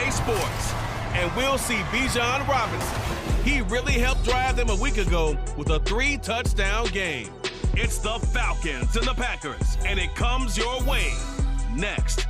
EA Sports. And we'll see Bijan Robinson. He really helped drive them a week ago with a 3-touchdown game. It's the Falcons and the Packers, and it comes your way next.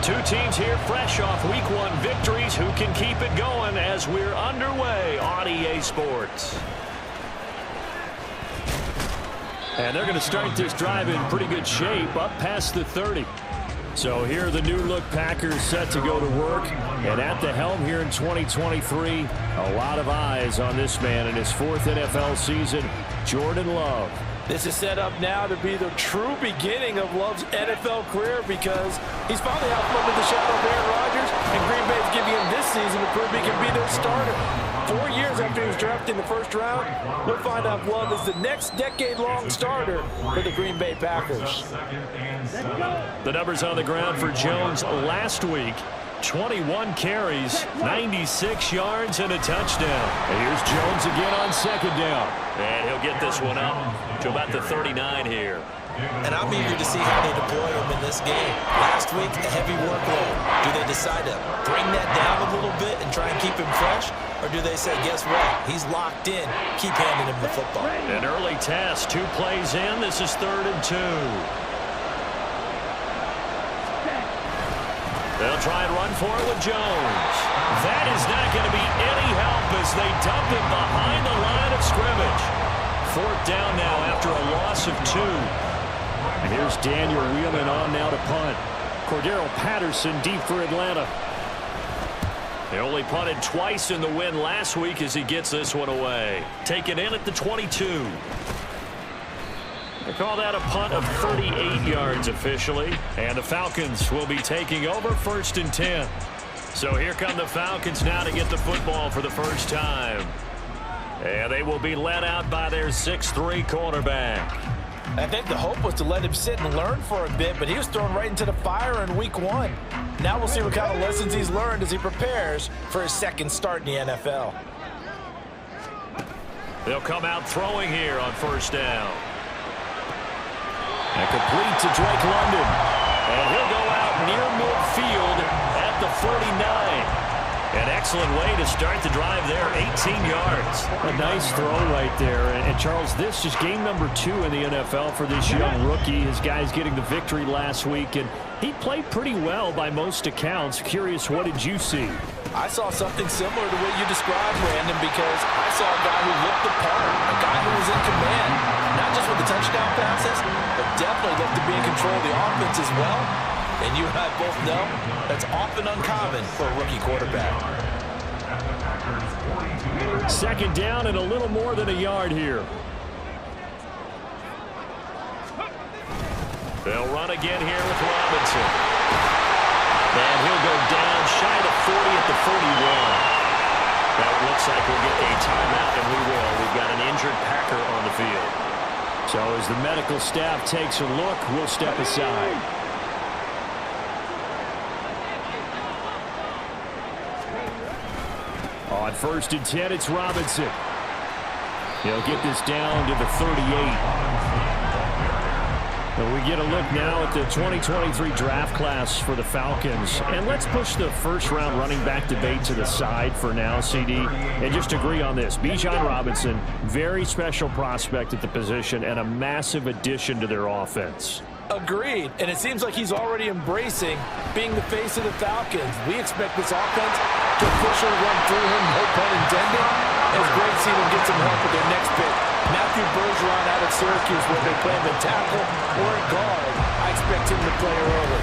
Two teams here fresh off Week 1 victories. Who can keep it going as we're underway on EA Sports? And they're going to start this drive in pretty good shape, up past the 30. So here are the new-look Packers set to go to work. And at the helm here in 2023, a lot of eyes on this man in his 4th NFL season, Jordan Love. This is set up now to be the true beginning of Love's NFL career because he's finally out from under the shadow of Aaron Rodgers, and Green Bay is giving him this season to prove he can be their starter. 4 years after he was drafted in the first round, we'll find out if Love is the next decade-long starter for the Green Bay Packers. The numbers on the ground for Jones last week. 21 carries, 96 yards, and a touchdown. And here's Jones again on 2nd down. And he'll get this one up to about the 39 here. And I'm eager to see how they deploy him in this game. Last week, a heavy workload. Do they decide to bring that down a little bit and try and keep him fresh? Or do they say, guess what? He's locked in. Keep handing him the football. An early test. 2 plays in. This is 3rd and 2. They'll try and run for it with Jones. That is not going to be any help as they dump him behind the line of scrimmage. 4th down now after a loss of 2. And here's Daniel Wheelan on now to punt. Cordero Patterson deep for Atlanta. They only punted twice in the win last week as he gets this one away. Taken in at the 22. They call that a punt of 38 yards officially. And the Falcons will be taking over 1st and 10. So here come the Falcons now to get the football for the first time. And they will be led out by their 6'3" quarterback. I think the hope was to let him sit and learn for a bit, but he was thrown right into the fire in Week 1. Now we'll see what kind of lessons he's learned as he prepares for his 2nd start in the NFL. They'll come out throwing here on 1st down. And complete to Drake London. And he'll go out near midfield at the 49. An excellent way to start the drive there, 18 yards. A nice throw right there. And Charles, this is game number 2 in the NFL for this young rookie. His guys getting the victory last week, and he played pretty well by most accounts. Curious, what did you see? I saw something similar to what you described, Brandon, because I saw a guy who looked the part, a guy who was in command, not just with the touchdown passes, but definitely looked to be in control of the offense as well. And you and I both know that's often uncommon for a rookie quarterback. 2nd down and a little more than a yard here. They'll run again here with Robinson. And he'll go down shy of 40 at the 41. That looks like we'll get a timeout, and we will. We've got an injured Packer on the field. So as the medical staff takes a look, we'll step aside. On 1st and 10, it's Robinson. He'll get this down to the 38. And we get a look now at the 2023 draft class for the Falcons. And let's push the first-round running back debate to the side for now, CD. And just agree on this. Bijan Robinson, very special prospect at the position and a massive addition to their offense. Agreed. And it seems like he's already embracing being the face of the Falcons. We expect this offense to officially run through him, no pun intended. It's great seeing them get some help with their next pick. Matthew Bergeron out of Syracuse, where they play him at tackle or at guard. I expect him to play early.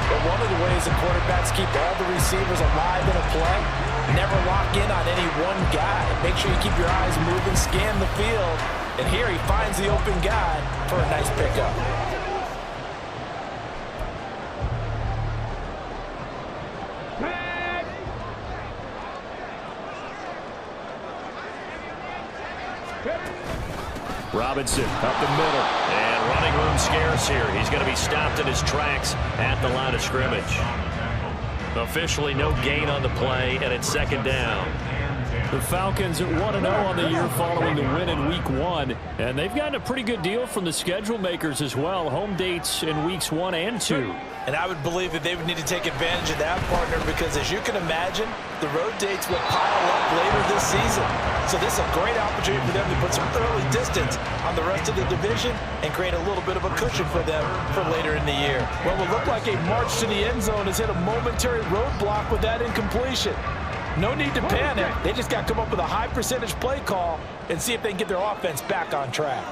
But one of the ways the quarterbacks keep all the receivers alive in a play, never lock in on any one guy. Make sure you keep your eyes moving, scan the field. And here he finds the open guy for a nice pickup. Robinson up the middle. And running room scarce here. He's going to be stopped in his tracks at the line of scrimmage. Officially no gain on the play, and it's second down. The Falcons at 1-0 on the year following the win in Week 1. And they've gotten a pretty good deal from the schedule makers as well. Home dates in Weeks 1 and 2. And I would believe that they would need to take advantage of that, partner, because as you can imagine, the road dates will pile up later this season. So this is a great opportunity for them to put some early distance on the rest of the division and create a little bit of a cushion for them for later in the year. What will look like a march to the end zone has hit a momentary roadblock with that incompletion. No need to panic. They just got to come up with a high percentage play call and see if they can get their offense back on track.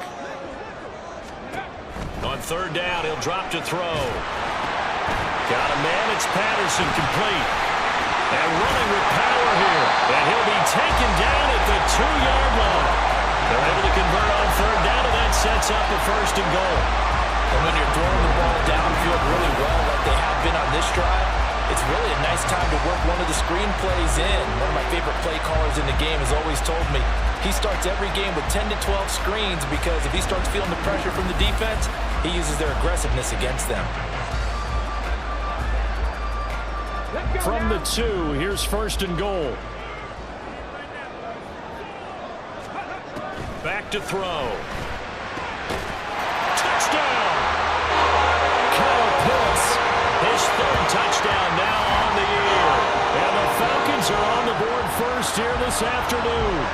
On third down, he'll drop to throw. Got a man, it's Patterson, complete. And running with power here. And he'll be taken down at the 2-yard line. They're able to convert on third down, and that sets up a first and goal. And when you're throwing the ball downfield really well like they have been on this drive, it's really a nice time to work one of the screen plays in. One of my favorite play callers in the game has always told me he starts every game with 10 to 12 screens because if he starts feeling the pressure from the defense, he uses their aggressiveness against them. From the 2, here's first and goal. Back to throw. Touchdown! Kyle Pitts, his third touchdown now on the year. And the Falcons are on the board first here this afternoon.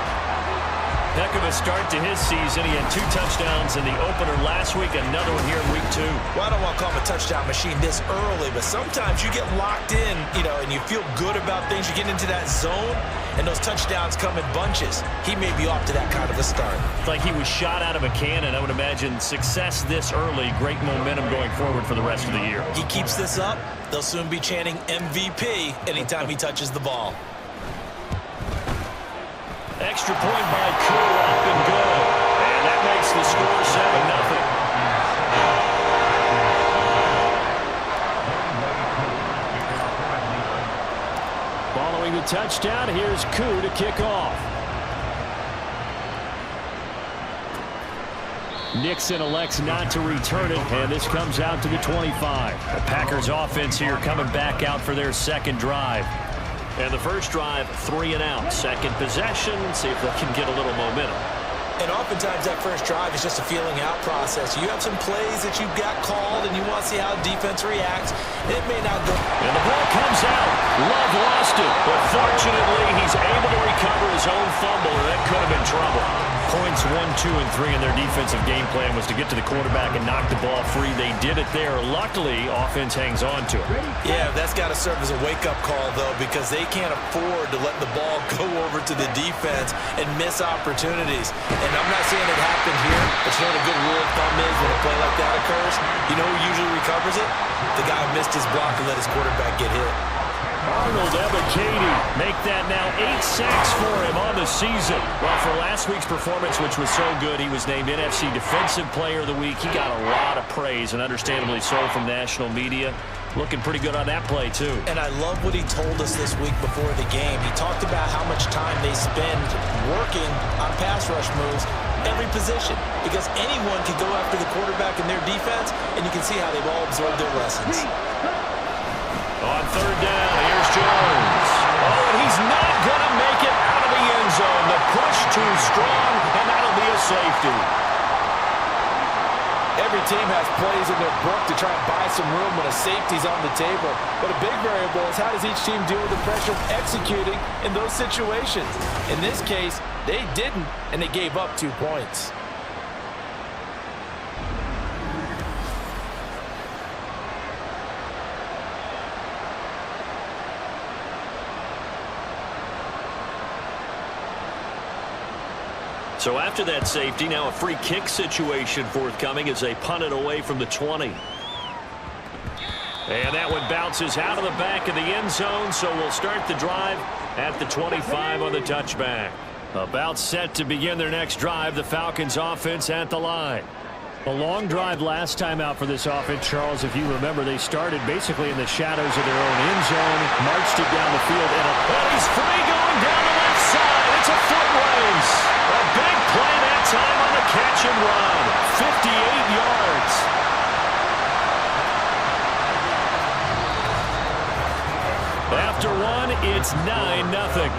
Heck of a start to his season. He had 2 touchdowns in the opener last week, another one here in week 2. Well, I don't want to call him a touchdown machine this early, but sometimes you get locked in, and you feel good about things. You get into that zone, and those touchdowns come in bunches. He may be off to that kind of a start. It's like he was shot out of a cannon. I would imagine success this early, great momentum going forward for the rest of the year. He keeps this up, they'll soon be chanting MVP anytime he touches the ball. Extra point by Koo, up and good. And that makes the score 7-0. Following the touchdown, here's Koo to kick off. Nixon elects not to return it, and this comes out to the 25. The Packers offense here coming back out for their second drive. And the first drive, 3 and out. Second possession, see if they can get a little momentum. And oftentimes that first drive is just a feeling out process. You have some plays that you've got called and you want to see how defense reacts. It may not go. And the ball comes out. Love lost it. But fortunately, he's able to recover his own fumble, and that could have been trouble. Points 1, 2, and 3 in their defensive game plan was to get to the quarterback and knock the ball free. They did it there. Luckily, offense hangs on to it. Yeah, that's got to serve as a wake-up call, though, because they can't afford to let the ball go over to the defense and miss opportunities. And I'm not saying it happened here, but you know what a good rule of thumb is when a play like that occurs? You know who usually recovers it? The guy who missed his block and let his quarterback get hit. Arnold Ebiketie make that now 8 sacks for him on the season. Well, for last week's performance, which was so good, he was named NFC Defensive Player of the Week. He got a lot of praise, and understandably so, from national media. Looking pretty good on that play, too. And I love what he told us this week before the game. He talked about how much time they spend working on pass rush moves, every position, because anyone can go after the quarterback in their defense, and you can see how they've all absorbed their lessons. On third down, here's Jones. Oh, and he's not going to make it out of the end zone. The push too strong, and that'll be a safety. Every team has plays in their book to try and buy some room when a safety's on the table. But a big variable is how does each team deal with the pressure of executing in those situations? In this case, they didn't, and they gave up 2 points. So after that safety, now a free kick situation forthcoming as they punt it away from the 20. And that one bounces out of the back of the end zone, so we'll start the drive at the 25 on the touchback. About set to begin their next drive, the Falcons offense at the line. A long drive last time out for this offense, Charles. If you remember, they started basically in the shadows of their own end zone, marched it down the field, and he's free going down the left side. It's a foot race. A big play that time on the catch and run. 58 yards. After one, it's 9-0.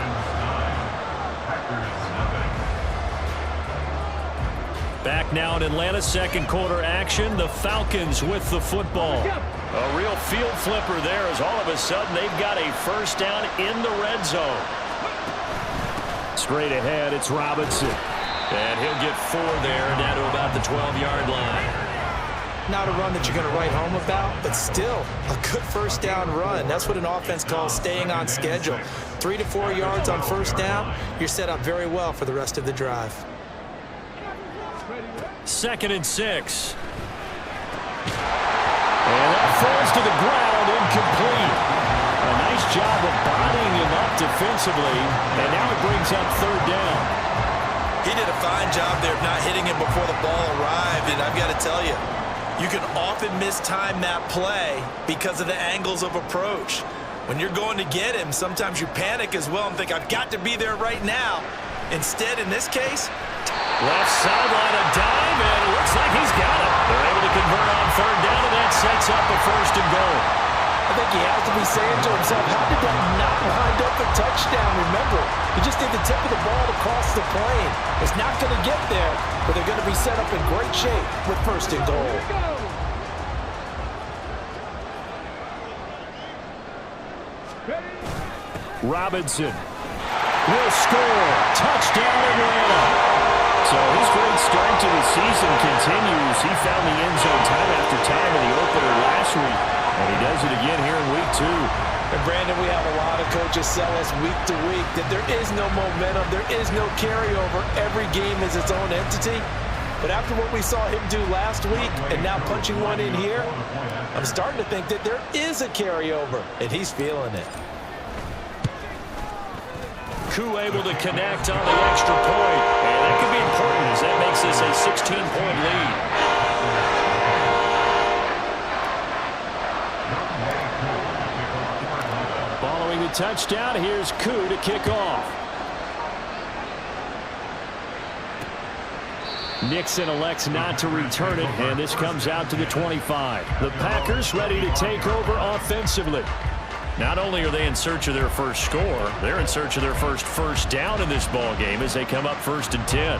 Back now in Atlanta, second quarter action. The Falcons with the football. A real field flipper there as all of a sudden they've got a first down in the red zone. Straight ahead, it's Robinson. And he'll get 4 there, down to about the 12-yard line. Not a run that you're going to write home about, but still a good first down run. That's what an offense calls staying on schedule. 3 to 4 yards on first down, you're set up very well for the rest of the drive. 2nd and 6. And that falls to the ground, incomplete. A nice job of bodying him up defensively, and now it brings up 3rd down. He did a fine job there of not hitting him before the ball arrived, and I've got to tell you, you can often mistime that play because of the angles of approach. When you're going to get him, sometimes you panic as well and think, I've got to be there right now. Instead, in this case, left sideline a dime, and it looks like he's got it. They're able to convert on 3rd down, and that sets up a 1st and goal. I think he has to be saying to himself, how did that not wind up a touchdown? Remember, he just did the tip of the ball to cross the plane. It's not going to get there, but they're going to be set up in great shape with 1st and goal. Robinson will score. Touchdown Atlanta. So his great start to the season continues. He found the end zone time after time in the opener last week, and he does it again here in week 2. And Brandon, we have a lot of coaches sell us week to week that there is no momentum, there is no carryover. Every game is its own entity. But after what we saw him do last week and now punching one in here, I'm starting to think that there is a carryover, and he's feeling it. Koo able to connect on the extra point, and that could be important as that makes this a 16-point lead. Following the touchdown, here's Koo to kick off. Nixon elects not to return it, and this comes out to the 25. The Packers ready to take over offensively. Not only are they in search of their first score, they're in search of their first down in this ball game as they come up 1st and 10.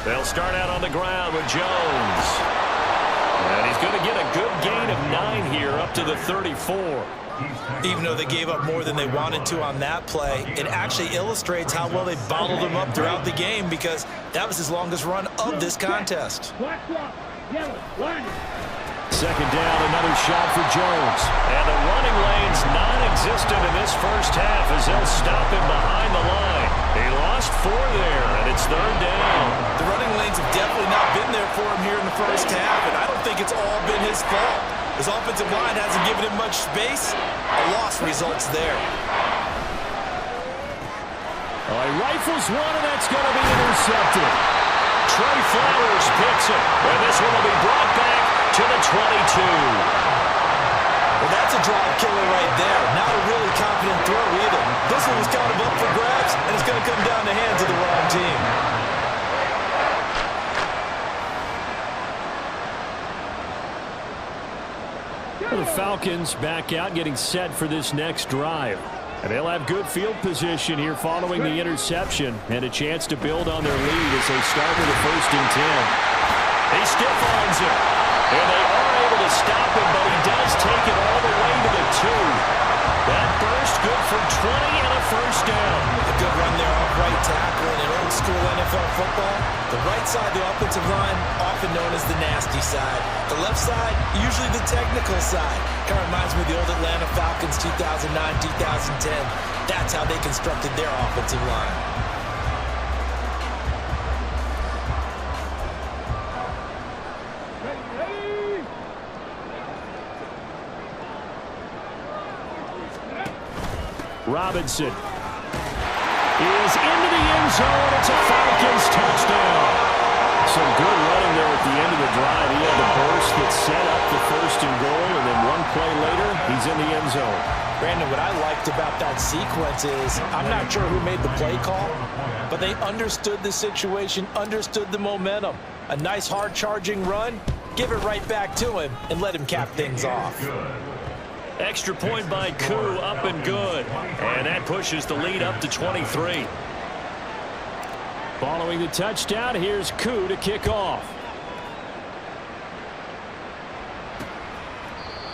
They'll start out on the ground with Jones. And he's going to get a good gain of 9 here up to the 34. Even though they gave up more than they wanted to on that play, it actually illustrates how well they bottled him up throughout the game because that was his longest run of this contest. 2nd down, another shot for Jones. And the running lane's non-existent in this first half as they'll stop him behind the line. He lost 4 there, and it's 3rd down. The running lanes have definitely not been there for him here in the first half, and I don't think it's all been his fault. His offensive line hasn't given him much space. A loss results there. Oh, he rifles one, and that's going to be intercepted. Trey Flowers picks it, and this one will be brought back to the 22. Well, that's a drive killer right there. Not a really confident throw either. This one was kind of up for grabs, and it's going to come down the hands of the wrong team. The Falcons back out, getting set for this next drive. And they'll have good field position here following the interception and a chance to build on their lead as they start with a 1st and 10. He stiff arms it. And they are able to stop him, but he does take it all the way to the 2. That burst good for 20 and a 1st down. A good run there off right tackle in old school NFL football. The right side, the offensive line, often known as the nasty side. The left side, usually the technical side. Kind of reminds me of the old Atlanta Falcons 2009, 2010. That's how they constructed their offensive line. Robinson is into the end zone. It's a Falcons touchdown. Some good running there at the end of the drive. He had the burst that set up the 1st and goal, and then one play later, he's in the end end zone. Brandon, what I liked about that sequence is I'm not sure who made the play call, but they understood the situation, understood the momentum. A nice hard-charging run, give it right back to him, and let him cap things off. Extra point by Koo, up and good. And that pushes the lead up to 23. Following the touchdown, here's Koo to kick off.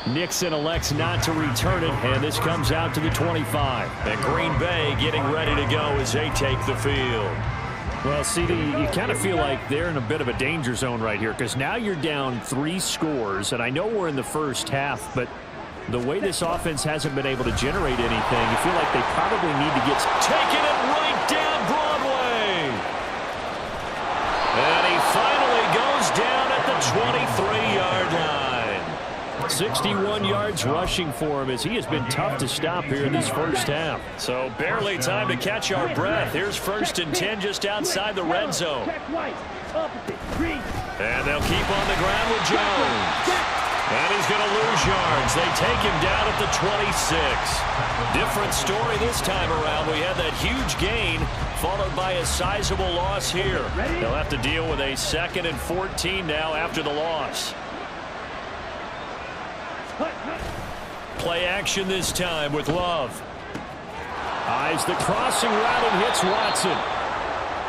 Nixon elects not to return it, and this comes out to the 25. And Green Bay getting ready to go as they take the field. Well, CD, you kind of feel like they're in a bit of a danger zone right here because now you're down 3 scores, and I know we're in the first half, but the way this offense hasn't been able to generate anything, you feel like they probably need to get... Taking it right down Broadway. And he finally goes down at the 23-yard line. 61 yards rushing for him as he has been tough to stop here in this first half. So barely time to catch our breath. Here's 1st and 10 just outside the red zone. And they'll keep on the ground with Jones. And he's going to lose yards. They take him down at the 26. Different story this time around. We had that huge gain followed by a sizable loss here. They'll have to deal with a 2nd and 14 now after the loss. Play action this time with Love. Eyes the crossing route and hits Watson.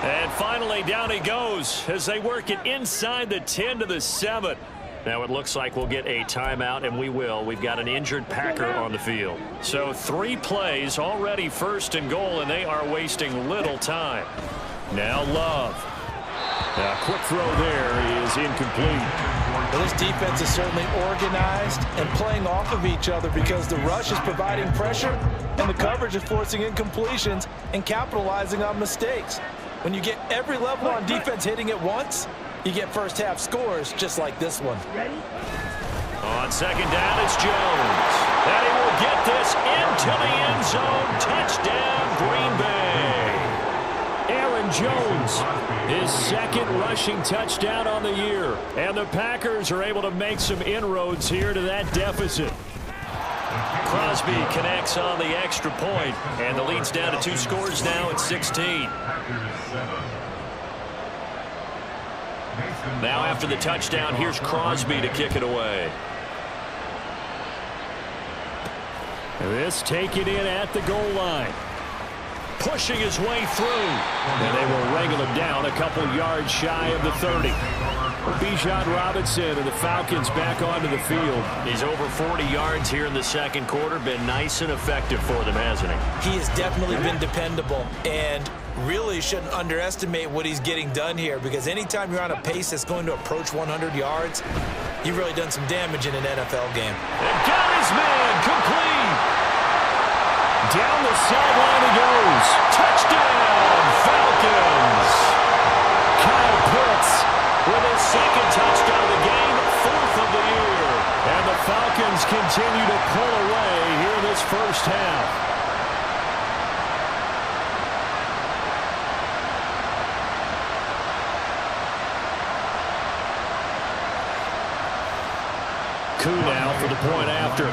And finally down he goes as they work it inside the 10 to the 7. Now it looks like we'll get a timeout, and we will. We've got an injured Packer on the field. So 3 plays already 1st and goal, and they are wasting little time. Now Love. A quick throw there is incomplete. Well, this defense is certainly organized and playing off of each other because the rush is providing pressure and the coverage is forcing incompletions and capitalizing on mistakes. When you get every level on defense hitting at once, you get first half scores just like this one. On 2nd down, it's Jones. And he will get this into the end zone. Touchdown, Green Bay. Aaron Jones, his 2nd rushing touchdown on the year. And the Packers are able to make some inroads here to that deficit. Crosby connects on the extra point, and the lead's down to 2 scores now at 16. Now after the touchdown, here's Crosby to kick it away. This taken in at the goal line. Pushing his way through. And they will wrangle him down a couple yards shy of the 30. Bijan Robinson and the Falcons back onto the field. He's over 40 yards here in the 2nd quarter. Been nice and effective for them, hasn't he? He has definitely been dependable and really shouldn't underestimate what he's getting done here because anytime you're on a pace that's going to approach 100 yards, you've really done some damage in an NFL game. And got his man complete. Down the sideline he goes. Touchdown, Falcons. Kyle Pitts with his 2nd touchdown of the game, 4th of the year. And the Falcons continue to pull away here in this first half. Koo now for the point after.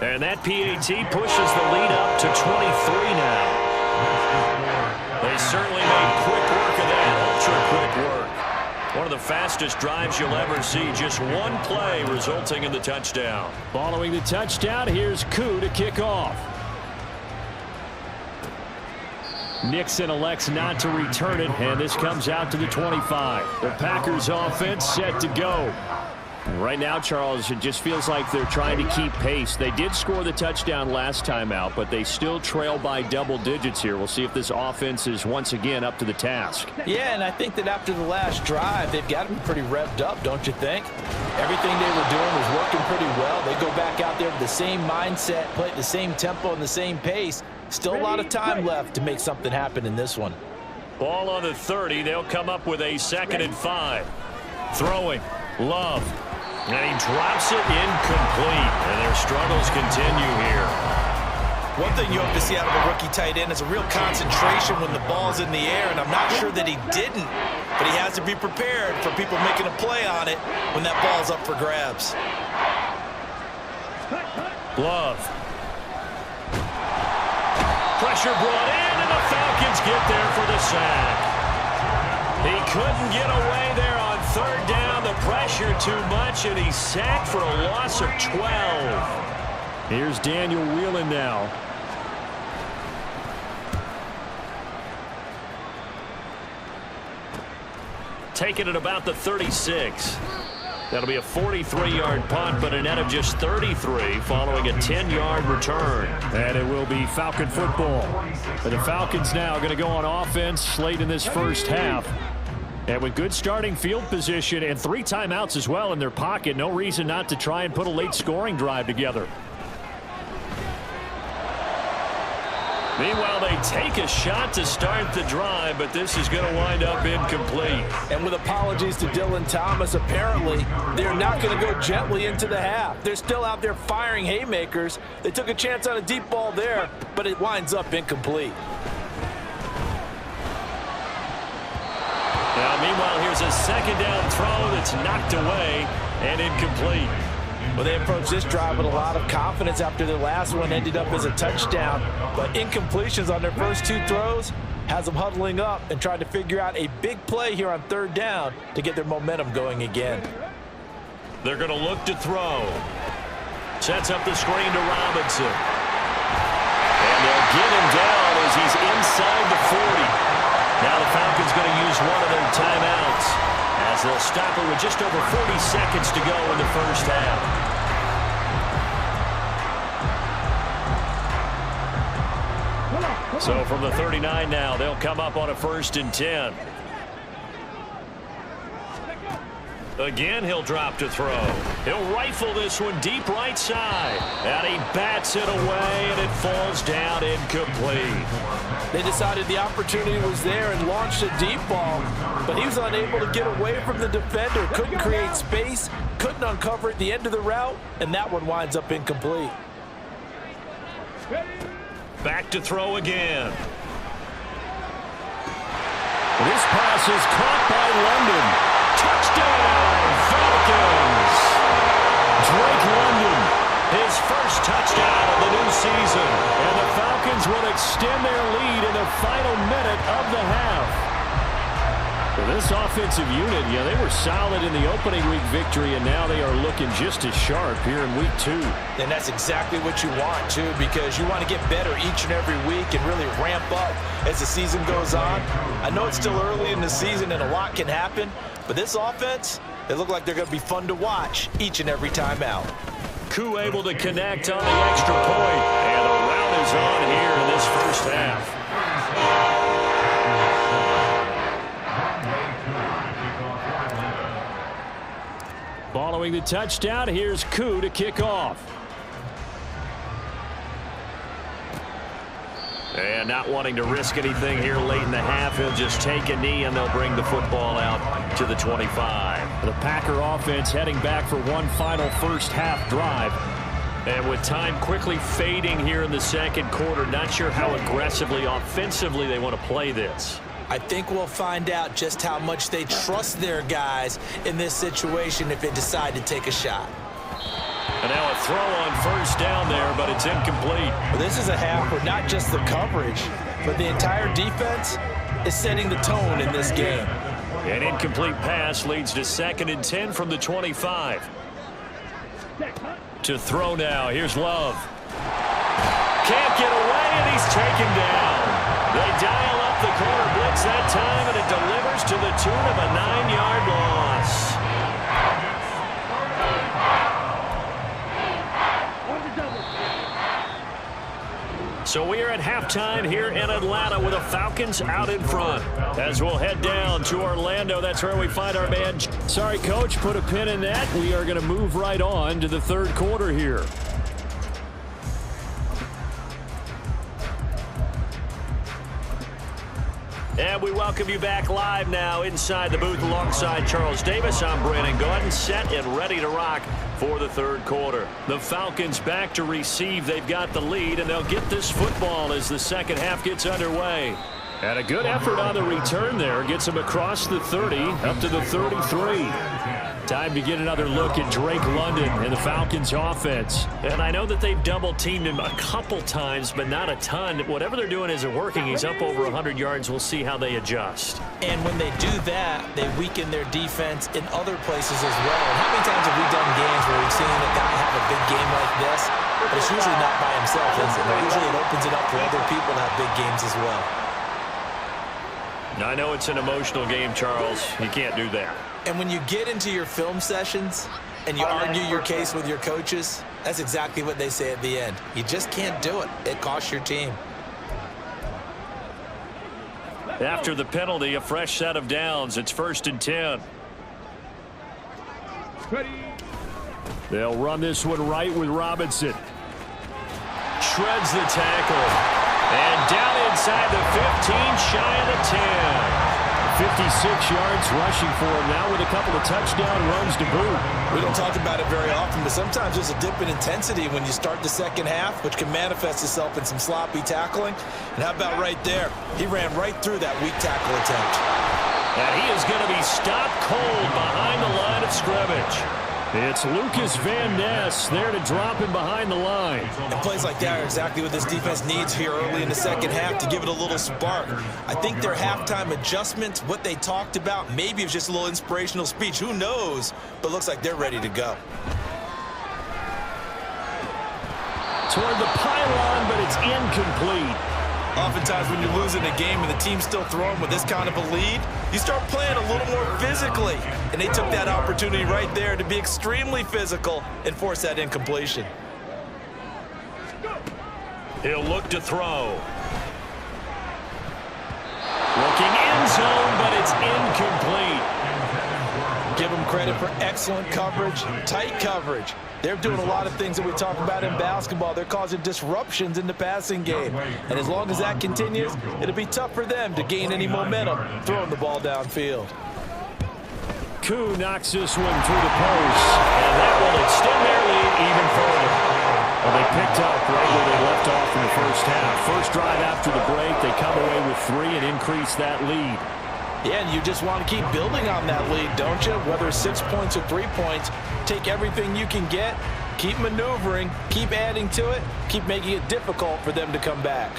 And that PAT pushes the lead up to 23 now. They certainly made quick work of that, ultra-quick work. One of the fastest drives you'll ever see. Just one play resulting in the touchdown. Following the touchdown, here's Koo to kick off. Nixon elects not to return it, and this comes out to the 25. The Packers offense set to go. Right now, Charles, it just feels like they're trying to keep pace. They did score the touchdown last time out, but they still trail by double digits here. We'll see if this offense is once again up to the task. Yeah, and I think that after the last drive, they've got to be pretty revved up, don't you think? Everything they were doing was working pretty well. They go back out there with the same mindset, play at the same tempo and the same pace. Still a lot of time left to make something happen in this one. Ball on the 30. They'll come up with a 2nd and 5. Throwing. Love. And he drops it incomplete. And their struggles continue here. One thing you hope to see out of a rookie tight end is a real concentration when the ball's in the air, and I'm not sure that he didn't but he has to be prepared for people making a play on it when that ball's up for grabs. Glove. Pressure brought in, and the Falcons get there for the sack. He couldn't get away there on third down. The pressure too much, and he's sacked for a loss of 12. Here's Daniel Whelan now. Taken at about the 36. That'll be a 43-yard punt, but a net of just 33 following a 10-yard return. And it will be Falcon football. But the Falcons now going to go on offense late in this first half. And with good starting field position and 3 timeouts as well in their pocket, no reason not to try and put a late scoring drive together. Meanwhile, they take a shot to start the drive, but this is going to wind up incomplete. And with apologies to Dylan Thomas, apparently they're not going to go gently into the half. They're still out there firing haymakers. They took a chance on a deep ball there, but it winds up incomplete. Now, meanwhile, here's a second down throw that's knocked away and incomplete. Well, they approached this drive with a lot of confidence after their last one ended up as a touchdown. But incompletions on their first 2 throws has them huddling up and trying to figure out a big play here on third down to get their momentum going again. They're going to look to throw. Sets up the screen to Robinson. And they'll get him down as he's inside the 40. Now the Falcons going to use one of their timeouts as they'll stop it with just over 40 seconds to go in the first half. So from the 39 now, they'll come up on a 1st and 10. Again, he'll drop to throw. He'll rifle this one deep right side. And he bats it away, and it falls down incomplete. They decided the opportunity was there and launched a deep ball, but he was unable to get away from the defender. Couldn't create space, couldn't uncover at the end of the route, and that one winds up incomplete. Back to throw again. This pass is caught by London. Touchdown, Falcons! Drake London. His first touchdown of the new season. And the Falcons will extend their lead in the final minute of the half. Well, this offensive unit, they were solid in the opening week victory, and now they are looking just as sharp here in week 2. And that's exactly what you want, too, because you want to get better each and every week and really ramp up as the season goes on. I know it's still early in the season and a lot can happen, but this offense, they look like they're going to be fun to watch each and every time out. Koo able to connect on the extra point, and the route is on here in this first half. Following the touchdown, here's Koo to kick off. And not wanting to risk anything here late in the half, he'll just take a knee, and they'll bring the football out to the 25. The Packer offense heading back for one final first half drive. And with time quickly fading here in the second quarter, not sure how aggressively, offensively they want to play this. I think we'll find out just how much they trust their guys in this situation if they decide to take a shot. And now a throw on first down there, but it's incomplete. Well, this is a half where not just the coverage, but the entire defense is setting the tone in this game. An incomplete pass leads to 2nd and 10 from the 25. To throw now, here's Love. Can't get away, and he's taken down. They dial up the corner blitz that time, and it delivers to the tune of a 9-yard loss. So we are at halftime here in Atlanta with the Falcons out in front. As we'll head down to Orlando, that's where we find our man. Sorry, Coach, put a pin in that. We are going to move right on to the third quarter here. And we welcome you back live now inside the booth alongside Charles Davis. I'm Brandon Gordon, set and ready to rock for the third quarter. The Falcons back to receive. They've got the lead, and they'll get this football as the second half gets underway. And a good effort on the return there. Gets him across the 30, up to the 33. Time to get another look at Drake London and the Falcons offense. And I know that they've double-teamed him a couple times, but not a ton. Whatever they're doing isn't working. He's up over 100 yards. We'll see how they adjust. And when they do that, they weaken their defense in other places as well. And how many times have we done games where we've seen a guy have a big game like this? But it's usually not by himself, is it? Usually it opens it up for other people to have big games as well. Now, I know it's an emotional game, Charles. You can't do that. And when you get into your film sessions and you argue your case with your coaches, that's exactly what they say at the end. You just can't do it. It costs your team. After the penalty, a fresh set of downs. It's 1st and 10. They'll run this one right with Robinson. Shreds the tackle. And down inside the 15, shy of the 10. 56 yards rushing for him now with a couple of touchdown runs to boot. We don't talk about it very often, but sometimes there's a dip in intensity when you start the second half, which can manifest itself in some sloppy tackling. And how about right there? He ran right through that weak tackle attempt. And he is going to be stopped cold behind the line of scrimmage. It's Lucas Van Ness there to drop him behind the line. And plays like that are exactly what this defense needs here early in the second half to give it a little spark. I think their halftime adjustments, what they talked about, maybe it was just a little inspirational speech. Who knows? But looks like they're ready to go. Toward the pylon, but it's incomplete. Oftentimes when you're losing a game and the team's still throwing with this kind of a lead, you start playing a little more physically. And they took that opportunity right there to be extremely physical and force that incompletion. He'll look to throw. Looking end zone, but it's incomplete. Give them credit for excellent coverage, tight coverage. They're doing a lot of things that we talk about in basketball. They're causing disruptions in the passing game. And as long as that continues, it'll be tough for them to gain any momentum throwing the ball downfield. Koo knocks this one through the post. And that will extend their lead even further. Well, they picked up right where they left off in the first half. First drive after the break, they come away with 3 and increase that lead. Yeah, and you just want to keep building on that lead, don't you? Whether it's 6 points or 3 points, take everything you can get, keep maneuvering, keep adding to it, keep making it difficult for them to come back.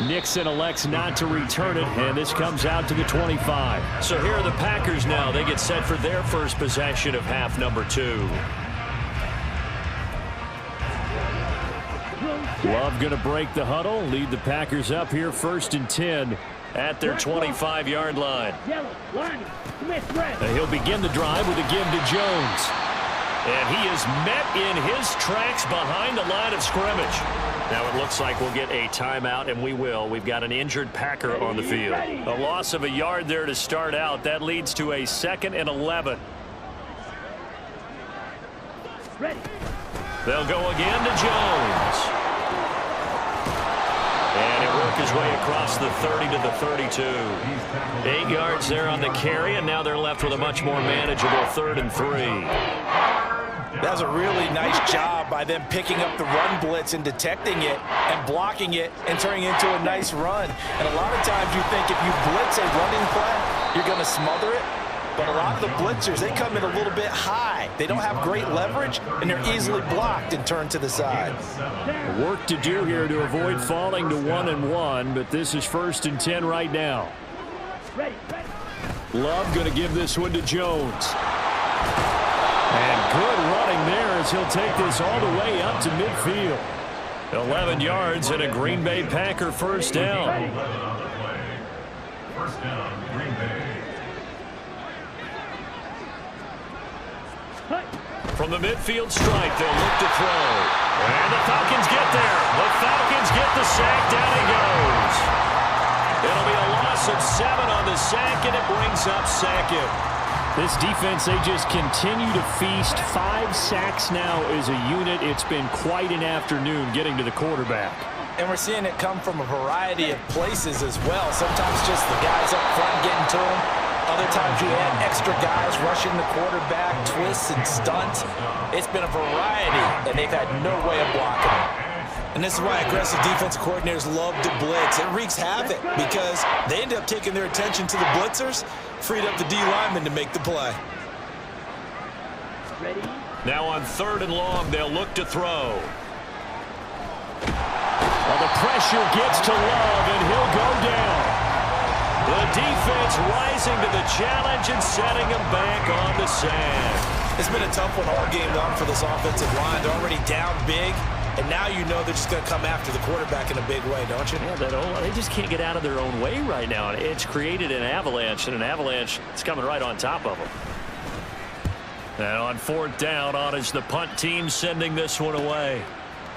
Nixon elects not to return it, and this comes out to the 25. So here are the Packers now. They get set for their first possession of half number 2. Love going to break the huddle, lead the Packers up here 1st and 10. At their 25-yard line. And he'll begin the drive with a give to Jones. And he is met in his tracks behind the line of scrimmage. Now it looks like we'll get a timeout, and we will. We've got an injured Packer on the field. A loss of a yard there to start out. That leads to a 2nd and 11. They'll go again to Jones. And he'll work his way across the 30 to the 32. 8 yards there on the carry, and now they're left with a much more manageable 3rd and 3. That was a really nice job by them picking up the run blitz and detecting it and blocking it and turning it into a nice run. And a lot of times you think if you blitz a running play, you're going to smother it. But a lot of the blitzers, they come in a little bit high. They don't have great leverage, and they're easily blocked and turned to the side. Work to do here to avoid falling to 1-1, but this is 1st and 10 right now. Love going to give this one to Jones. And good running there as he'll take this all the way up to midfield. 11 yards and a Green Bay Packer first down. First down, Green Bay. From the midfield stripe, they'll look to throw. And the Falcons get there. The Falcons get the sack. Down he goes. It'll be a loss of 7 on the sack, and it brings up 2nd. This defense, they just continue to feast. 5 sacks now as a unit. It's been quite an afternoon getting to the quarterback. And we're seeing it come from a variety of places as well. Sometimes just the guys up front getting to him. Other times you had extra guys rushing the quarterback, twists and stunts. It's been a variety, and they've had no way of blocking it. And this is why aggressive defensive coordinators love to blitz. It wreaks havoc because they end up taking their attention to the blitzers, freed up the D lineman to make the play. Now on 3rd and long, they'll look to throw. Well, the pressure gets to Love, and he'll go down. The defense rising to the challenge and setting him back on the sand. It's been a tough one all game long for this offensive line. They're already down big, and now you know they're just going to come after the quarterback in a big way, don't you? Yeah, they just can't get out of their own way right now. It's created an avalanche, and an avalanche is coming right on top of them. And on 4th down, on is the punt team sending this one away.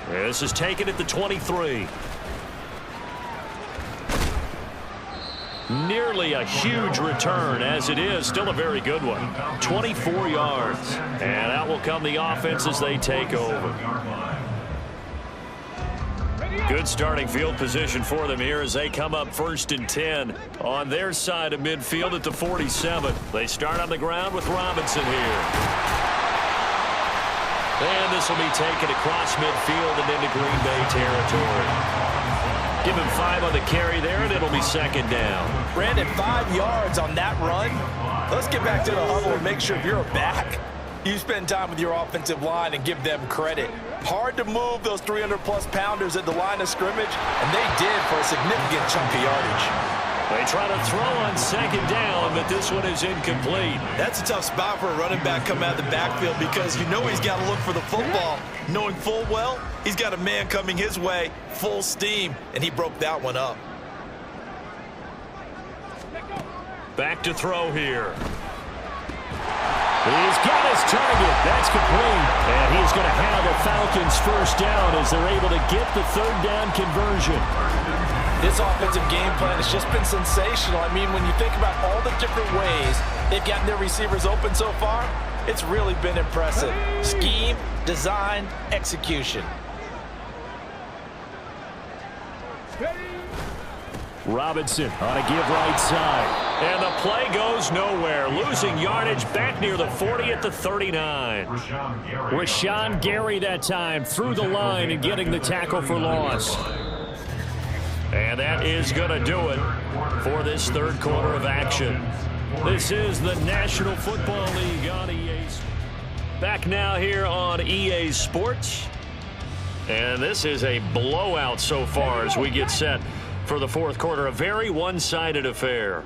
This is taken at the 23. Nearly a huge return, as it is still a very good one. 24 yards. And out will come the offense as they take over. Good starting field position for them here as they come up 1st and 10 on their side of midfield at the 47. They start on the ground with Robinson here. And this will be taken across midfield and into Green Bay territory. Give him 5 on the carry there, and it'll be 2nd down. Brandon, 5 yards on that run. Let's get back to the huddle and make sure if you're a back, you spend time with your offensive line and give them credit. Hard to move those 300-plus pounders at the line of scrimmage, and they did for a significant chunk of yardage. They try to throw on 2nd down, but this one is incomplete. That's a tough spot for a running back coming out of the backfield because you know he's got to look for the football, knowing full well he's got a man coming his way full steam, and he broke that one up. Back to throw here. He's got his target. That's complete. And he's going to have the Falcons 1st down as they're able to get the 3rd down conversion. This offensive game plan has just been sensational. I mean, when you think about all the different ways they've gotten their receivers open so far, it's really been impressive. Scheme, design, execution. Robinson on a give right side. And the play goes nowhere. Losing yardage back near the 40 at the 39. Rashawn Gary that time through the line and getting the tackle for loss. And that is going to do it for this 3rd quarter of action. This is the National Football League on EA. Back now here on EA Sports. And this is a blowout so far as we get set for the 4th quarter. A very one-sided affair.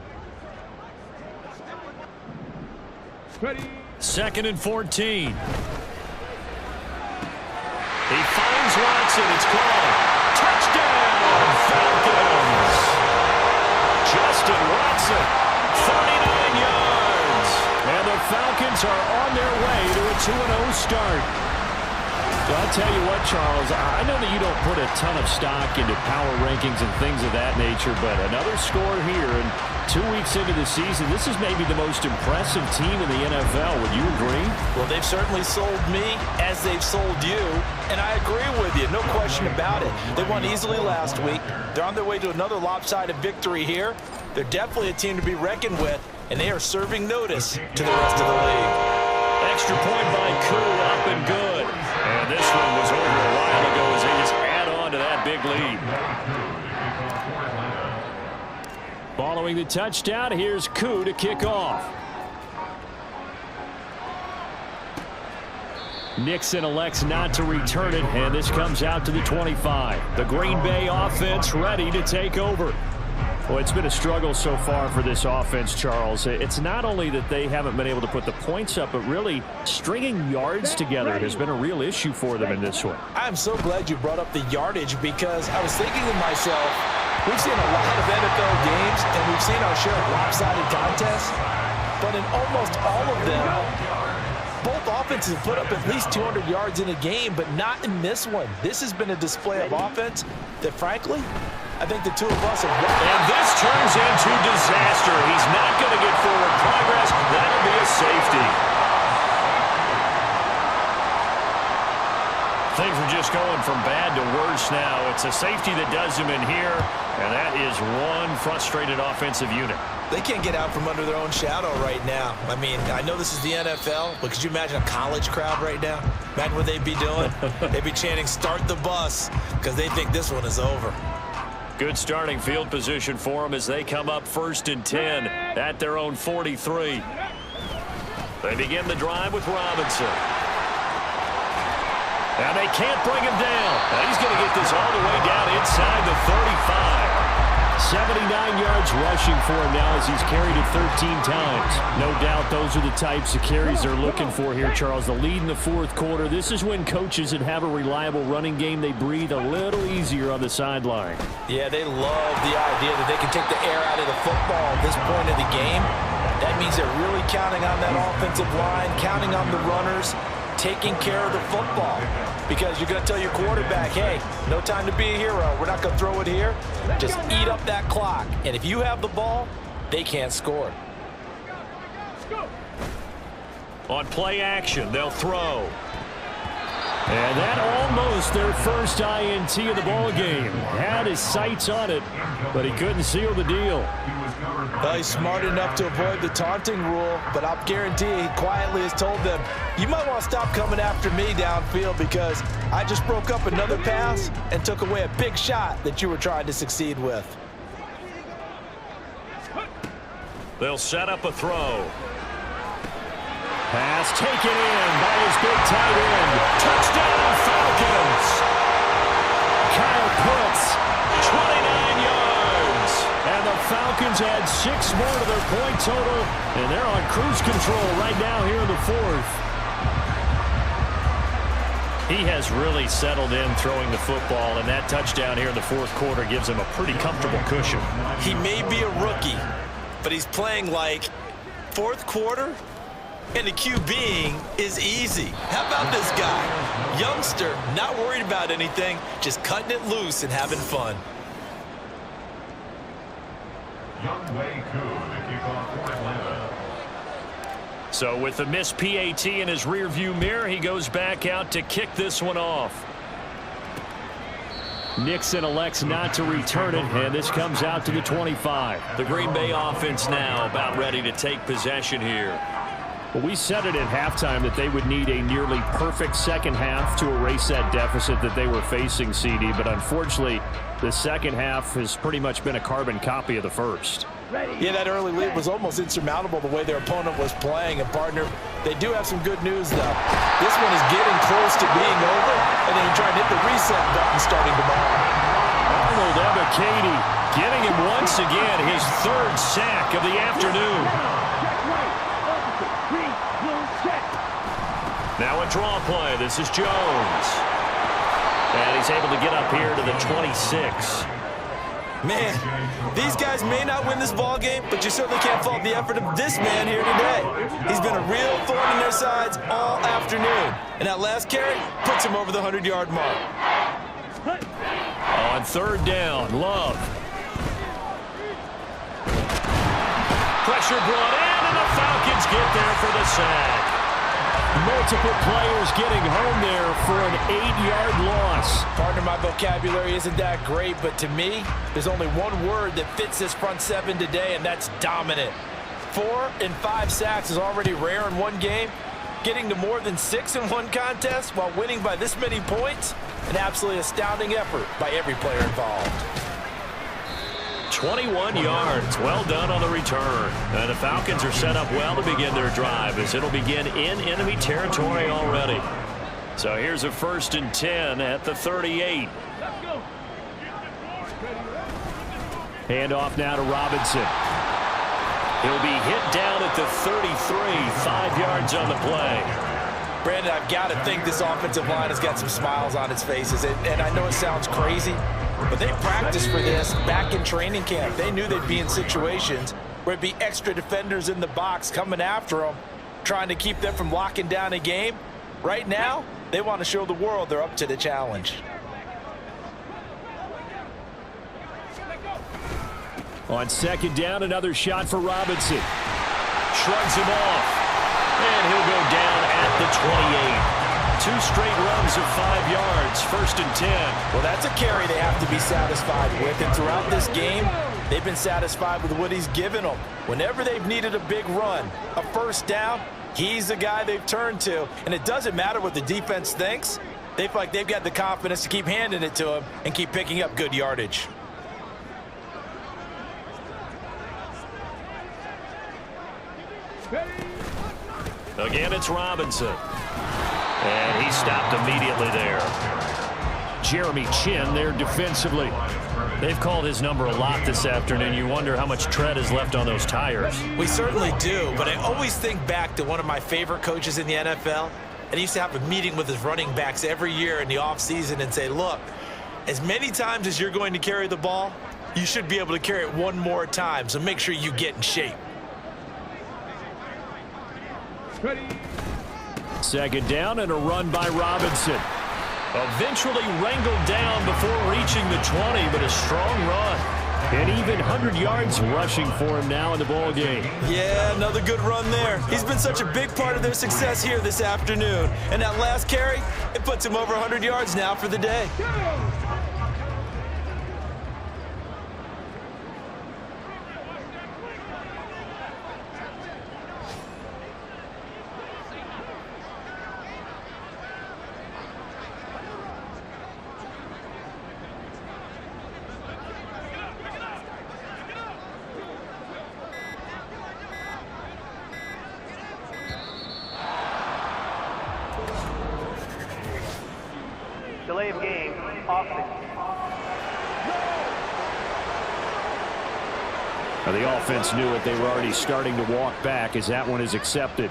2nd and 14. He finds Watson. It's called. Touchdown, Falcons! Justin Watson, 39 yards. And the Falcons are on their way to a 2-0 start. So I'll tell you what, Charles, I know that you don't put a ton of stock into power rankings and things of that nature, but another score here, and 2 weeks into the season, this is maybe the most impressive team in the NFL. Would you agree? Well, they've certainly sold me as they've sold you, and I agree with you, no question about it. They won easily last week. They're on their way to another lopsided victory here. They're definitely a team to be reckoned with, and they are serving notice to the rest of the league. Extra point by Koo, up and good. And this one was over a while ago as they just add on to that big lead. Following the touchdown, here's Koo to kick off. Nixon elects not to return it, and this comes out to the 25. The Green Bay offense ready to take over. Well, it's been a struggle so far for this offense, Charles. It's not only that they haven't been able to put the points up, but really stringing yards together has been a real issue for them in this one. I'm so glad you brought up the yardage because I was thinking to myself, we've seen a lot of NFL games and we've seen our share of lopsided contests, but in almost all of them, both offenses have put up at least 200 yards in a game, but not in this one. This has been a display of offense that, frankly, I think the two of us have won. And this turns into disaster. He's not going to get forward progress. That'll be a safety. Things are just going from bad to worse now. It's a safety that does him in here, and that is one frustrated offensive unit. They can't get out from under their own shadow right now. I mean, I know this is the NFL, but could you imagine a college crowd right now? Imagine what they'd be doing. They'd be chanting, "Start the bus," because they think this one is over. Good starting field position for them as they come up 1st and 10 at their own 43. They begin the drive with Robinson. And they can't bring him down. Now he's going to get this all the way down inside the 35. 79 yards rushing for him now as he's carried it 13 times. No doubt those are the types of carries they're looking for here, Charles. The lead in the 4th quarter. This is when coaches that have a reliable running game, they breathe a little easier on the sideline. Yeah, they love the idea that they can take the air out of the football at this point of the game. That means they're really counting on that offensive line, counting on the runners, taking care of the football. Because you're going to tell your quarterback, hey, no time to be a hero. We're not going to throw it here. Just eat up that clock. And if you have the ball, they can't score. On play action, they'll throw. And that almost their first INT of the ball game. Had his sights on it, but he couldn't seal the deal. Well, he's smart enough to avoid the taunting rule, but I'll guarantee he quietly has told them, you might want to stop coming after me downfield because I just broke up another pass and took away a big shot that you were trying to succeed with. They'll set up a throw. Pass taken in by his big tight end. Touchdown, Falcons! Kyle Pitts, 29 yards. and the Falcons add 6 more to their point total, and they're on cruise control right now here in the 4th. He has really settled in throwing the football, and that touchdown here in the 4th quarter gives him a pretty comfortable cushion. He may be a rookie, but he's playing like 4th quarter, and the QBing is easy. How about this guy? Youngster, not worried about anything, just cutting it loose and having fun. So with the missed PAT in his rearview mirror, he goes back out to kick this one off. Nixon elects not to return it, and this comes out to the 25. The Green Bay offense now about ready to take possession here. Well, we said it at halftime that they would need a nearly perfect second half to erase that deficit that they were facing, CD, but unfortunately, the second half has pretty much been a carbon copy of the first. Yeah, that early lead was almost insurmountable the way their opponent was playing. And, partner, they do have some good news, though. This one is getting close to being over, and then trying to hit the reset button starting tomorrow. Arnold Ebiketie getting him once again his 3rd sack of the afternoon. Now a draw play. This is Jones. And he's able to get up here to the 26. Man, these guys may not win this ball game, but you certainly can't fault the effort of this man here today. He's been a real thorn in their sides all afternoon. And that last carry puts him over the 100-yard mark. On 3rd down, Love. Pressure brought in, and the Falcons get there for the sack. Multiple players getting home there for an 8-yard loss. Partner, my vocabulary isn't that great, but to me, there's only one word that fits this front 7 today, and that's dominant. 4 and 5 sacks is already rare in one game. Getting to more than 6 in one contest while winning by this many points, an absolutely astounding effort by every player involved. 21 yards. Well done on the return. And the Falcons are set up well to begin their drive as it'll begin in enemy territory already. So here's a 1st and 10 at the 38. Handoff now to Robinson. He'll be hit down at the 33, 5 yards on the play. Brandon, I've got to think this offensive line has got some smiles on its faces. And I know it sounds crazy, but they practiced for this back in training camp. They knew they'd be in situations where it'd be extra defenders in the box coming after them, trying to keep them from locking down a game. Right now, they want to show the world they're up to the challenge. On 2nd down, another shot for Robinson. Shrugs him off. And he'll go down at the 2 straight runs of 5 yards, 1st and 10. Well, that's a carry they have to be satisfied with. And throughout this game, they've been satisfied with what he's given them. Whenever they've needed a big run, a first down, he's the guy they've turned to. And it doesn't matter what the defense thinks. They feel like they've got the confidence to keep handing it to him and keep picking up good yardage. Again, it's Robinson. And he stopped immediately there. Jeremy Chin there defensively. They've called his number a lot this afternoon. You wonder how much tread is left on those tires. We certainly do, but I always think back to one of my favorite coaches in the NFL. And he used to have a meeting with his running backs every year in the offseason and say, look, as many times as you're going to carry the ball, you should be able to carry it one more time, so make sure you get in shape. Second down and a run by Robinson. Eventually wrangled down before reaching the 20, but a strong run. And even 100 yards rushing for him now in the ball game. Yeah, another good run there. He's been such a big part of their success here this afternoon. And that last carry, it puts him over 100 yards now for the day. Delay of game, offense. Now the offense knew it. They were already starting to walk back as that one is accepted.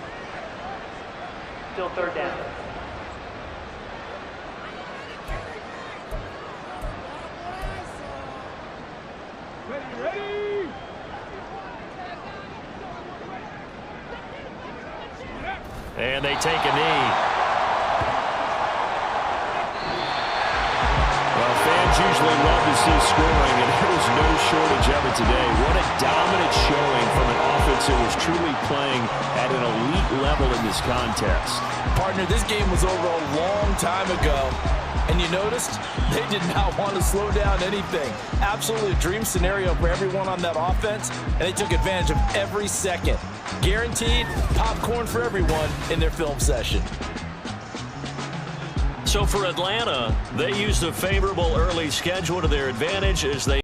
Still 3rd down. Ready. And they take a knee. Fans usually love to see scoring, and there was no shortage of it today. What a dominant showing from an offense that was truly playing at an elite level in this contest. Partner, this game was over a long time ago, and you noticed they did not want to slow down anything. Absolutely a dream scenario for everyone on that offense, and they took advantage of every second. Guaranteed popcorn for everyone in their film session. So for Atlanta, they used a favorable early schedule to their advantage as they